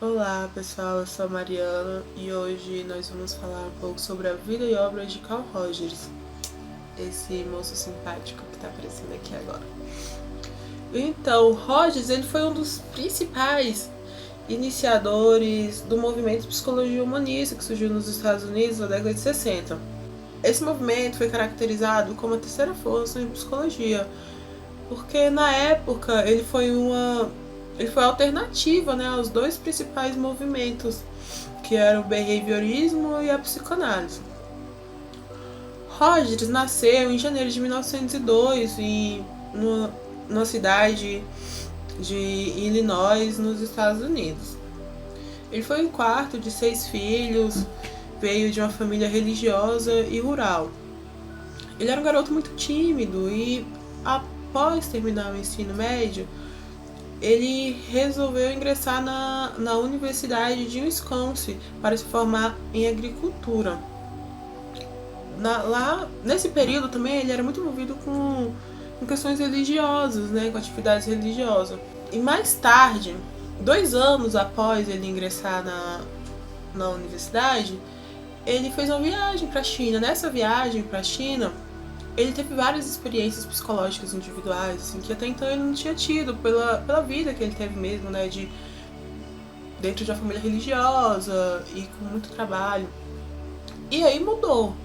Olá pessoal, eu sou a Mariana e hoje nós vamos falar um pouco sobre a vida e obra de Carl Rogers, esse moço simpático que está aparecendo aqui agora. Então, Rogers ele foi um dos principais iniciadores do movimento de psicologia humanista que surgiu nos Estados Unidos na década de 60. Esse movimento foi caracterizado como a terceira força em psicologia, porque na época ele foi alternativa, né, aos dois principais movimentos, que eram o behaviorismo e a psicanálise. Rogers nasceu em janeiro de 1902 numa cidade de Illinois, nos Estados Unidos. Ele foi o quarto de 6 filhos, veio de uma família religiosa e rural. Ele era um garoto muito tímido e, após terminar o ensino médio, ele resolveu ingressar na Universidade de Wisconsin para se formar em agricultura. Lá, nesse período também, ele era muito envolvido com questões religiosas, né, com atividades religiosas. E mais tarde, 2 anos após ele ingressar na universidade, ele fez uma viagem para a China. Nessa viagem para a China, ele teve várias experiências psicológicas individuais, assim, que até então ele não tinha tido, pela vida que ele teve mesmo, né, dentro de uma família religiosa e com muito trabalho. E aí mudou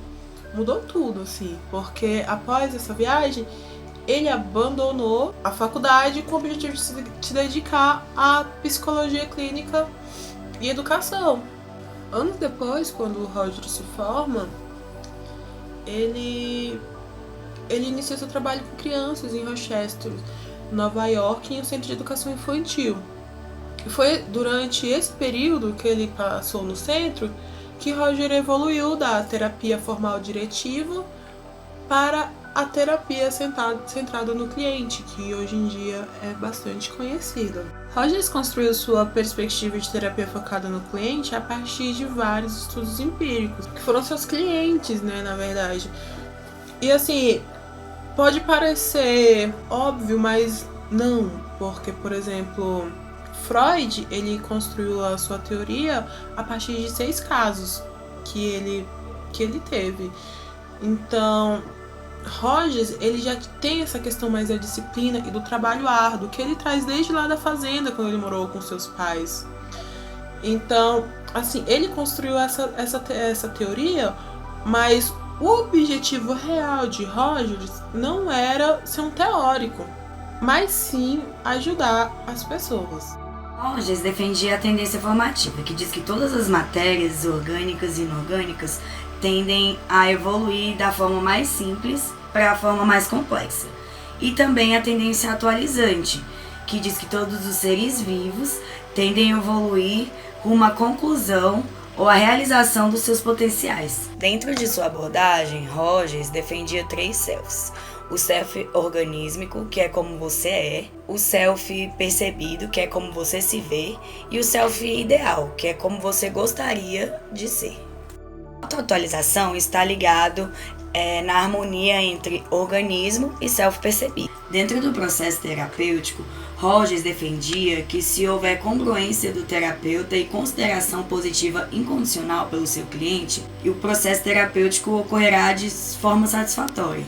tudo, assim, porque após essa viagem, ele abandonou a faculdade com o objetivo de se dedicar à psicologia clínica e educação. Anos depois, quando o Roger se forma, ele inicia seu trabalho com crianças em Rochester, Nova York, em um centro de educação infantil. E foi durante esse período que ele passou no centro que Roger evoluiu da terapia formal diretiva para a terapia centrada no cliente, que hoje em dia é bastante conhecida. Rogers construiu sua perspectiva de terapia focada no cliente a partir de vários estudos empíricos, que foram seus clientes, né, na verdade. E assim, pode parecer óbvio, mas não, porque, por exemplo, Freud, ele construiu a sua teoria a partir de 6 casos que ele teve. Então, Rogers, ele já tem essa questão mais da disciplina e do trabalho árduo, que ele traz desde lá da fazenda, quando ele morou com seus pais. Então, assim, ele construiu essa teoria, mas o objetivo real de Rogers não era ser um teórico, mas sim ajudar as pessoas. Rogers defendia a tendência formativa, que diz que todas as matérias orgânicas e inorgânicas tendem a evoluir da forma mais simples para a forma mais complexa. E também a tendência atualizante, que diz que todos os seres vivos tendem a evoluir rumo à conclusão ou à realização dos seus potenciais. Dentro de sua abordagem, Rogers defendia 3 selves. O self organísmico, que é como você é, o self percebido, que é como você se vê, e o self ideal, que é como você gostaria de ser. A autoatualização está ligado na harmonia entre organismo e self percebido. Dentro do processo terapêutico, Rogers defendia que se houver congruência do terapeuta e consideração positiva incondicional pelo seu cliente, o processo terapêutico ocorrerá de forma satisfatória.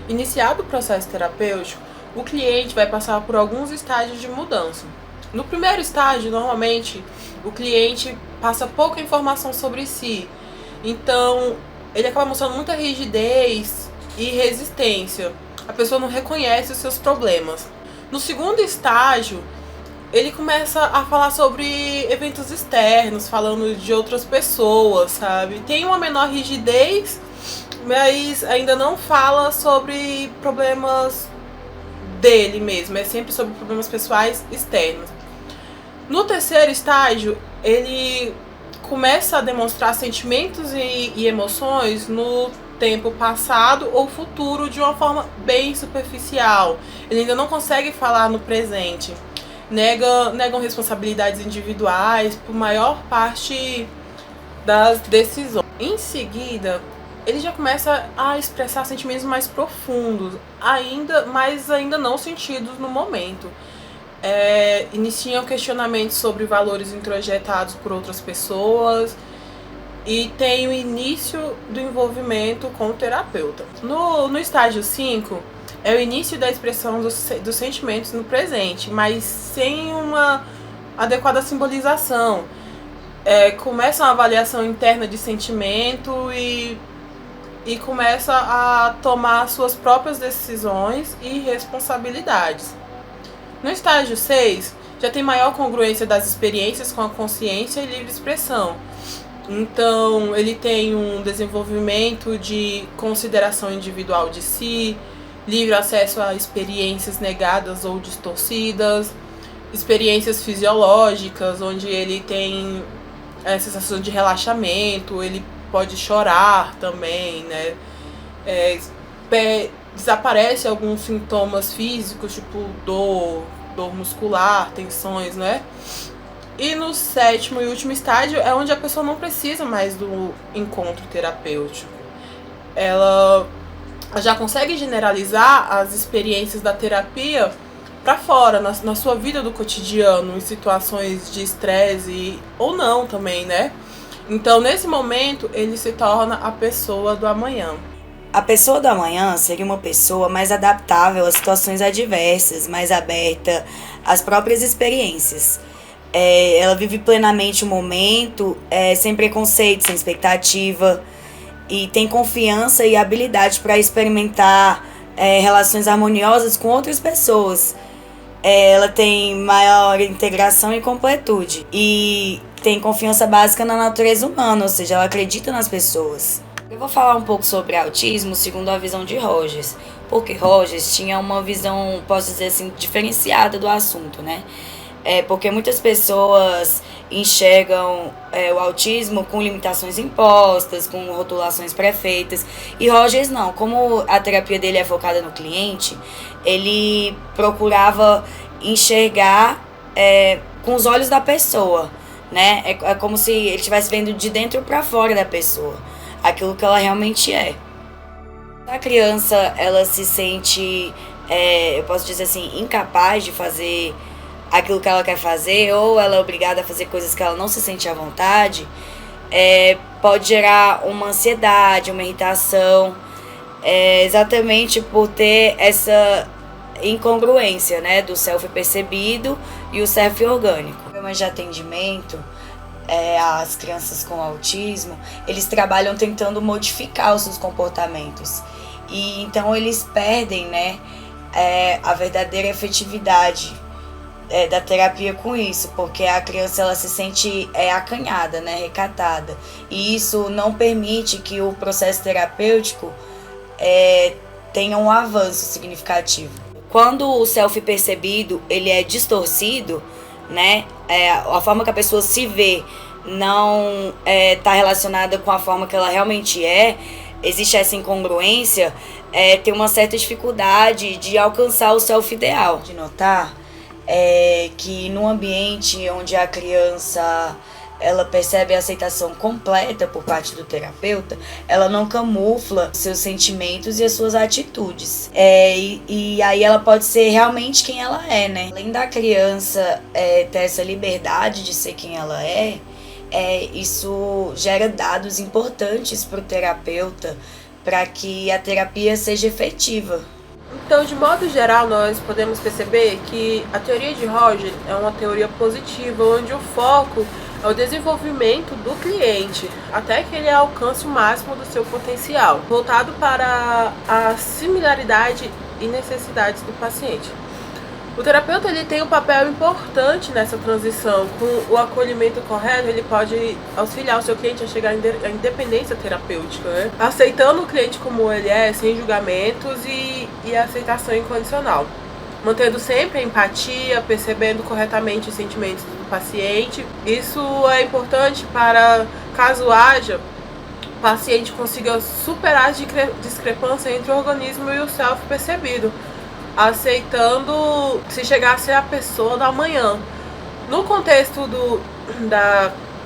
Iniciado o processo terapêutico, o cliente vai passar por alguns estágios de mudança. No primeiro estágio, normalmente, o cliente passa pouca informação sobre si, então ele acaba mostrando muita rigidez e resistência. A pessoa não reconhece os seus problemas. No segundo estágio, ele começa a falar sobre eventos externos, falando de outras pessoas, sabe? Tem uma menor rigidez, mas ainda não fala sobre problemas dele mesmo, é sempre sobre problemas pessoais externos. No terceiro estágio, ele começa a demonstrar sentimentos e emoções no tempo passado ou futuro de uma forma bem superficial. Ele ainda não consegue falar no presente. Negam responsabilidades individuais por maior parte das decisões. Em seguida, ele já começa a expressar sentimentos mais profundos, mas ainda não sentidos no momento. iniciam questionamentos sobre valores introjetados por outras pessoas e tem o início do envolvimento com o terapeuta. No estágio 5, é o início da expressão dos sentimentos no presente, mas sem uma adequada simbolização. Começa uma avaliação interna de sentimento e começa a tomar suas próprias decisões e responsabilidades. No estágio 6, já tem maior congruência das experiências com a consciência e livre expressão. Então, ele tem um desenvolvimento de consideração individual de si, livre acesso a experiências negadas ou distorcidas, experiências fisiológicas, onde ele tem a sensação de relaxamento, ele pode chorar também, né? Desaparece alguns sintomas físicos, tipo dor muscular, tensões, né? E no 7º e último estágio é onde a pessoa não precisa mais do encontro terapêutico. Ela já consegue generalizar as experiências da terapia para fora, na sua vida do cotidiano, em situações de estresse ou não também, né? Então, nesse momento, ele se torna a pessoa do amanhã. A pessoa do amanhã seria uma pessoa mais adaptável às situações adversas, mais aberta às próprias experiências. Ela vive plenamente o momento, sem preconceito, sem expectativa, e tem confiança e habilidade para experimentar relações harmoniosas com outras pessoas. Ela tem maior integração e completude, e tem confiança básica na natureza humana, ou seja, ela acredita nas pessoas. Eu vou falar um pouco sobre autismo segundo a visão de Rogers, porque Rogers tinha uma visão, posso dizer assim, diferenciada do assunto, né? Porque muitas pessoas enxergam o autismo com limitações impostas, com rotulações pré-feitas, e Rogers não. Como a terapia dele é focada no cliente, ele procurava enxergar com os olhos da pessoa, né? É como se ele estivesse vendo de dentro para fora da pessoa, aquilo que ela realmente é. A criança, ela se sente, eu posso dizer assim, incapaz de fazer aquilo que ela quer fazer, ou ela é obrigada a fazer coisas que ela não se sente à vontade, pode gerar uma ansiedade, uma irritação, exatamente por ter essa incongruência, né, do self percebido e o self orgânico. Programas de atendimento às crianças com autismo, eles trabalham tentando modificar os seus comportamentos, e então eles perdem, né, a verdadeira efetividade da terapia com isso, porque a criança, ela se sente acanhada, né, recatada, e isso não permite que o processo terapêutico tenha um avanço significativo. Quando o self percebido ele é distorcido, né, a forma que a pessoa se vê não está relacionada com a forma que ela realmente existe essa incongruência, tem uma certa dificuldade de alcançar o self ideal. De notar que no ambiente onde a criança ela percebe a aceitação completa por parte do terapeuta, ela não camufla seus sentimentos e as suas atitudes. E aí ela pode ser realmente quem ela é, né? Além da criança ter essa liberdade de ser quem ela isso gera dados importantes para o terapeuta para que a terapia seja efetiva. Então, de modo geral, nós podemos perceber que a teoria de Rogers é uma teoria positiva, onde o foco é o desenvolvimento do cliente, até que ele alcance o máximo do seu potencial, voltado para a similaridade e necessidades do paciente. O terapeuta ele tem um papel importante nessa transição. Com o acolhimento correto, ele pode auxiliar o seu cliente a chegar à independência terapêutica, né? Aceitando o cliente como ele é, sem julgamentos e aceitação incondicional. Mantendo sempre a empatia, percebendo corretamente os sentimentos do paciente. Isso é importante para, caso haja, o paciente consiga superar as discrepâncias entre o organismo e o self-percebido, aceitando se chegar a ser a pessoa da manhã. No contexto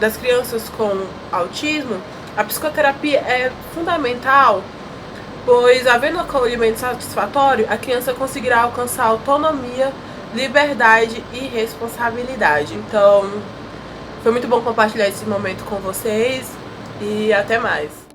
das crianças com autismo, a psicoterapia é fundamental, pois, havendo acolhimento satisfatório, a criança conseguirá alcançar autonomia liberdade e responsabilidade. Então, foi muito bom compartilhar esse momento com vocês e até mais.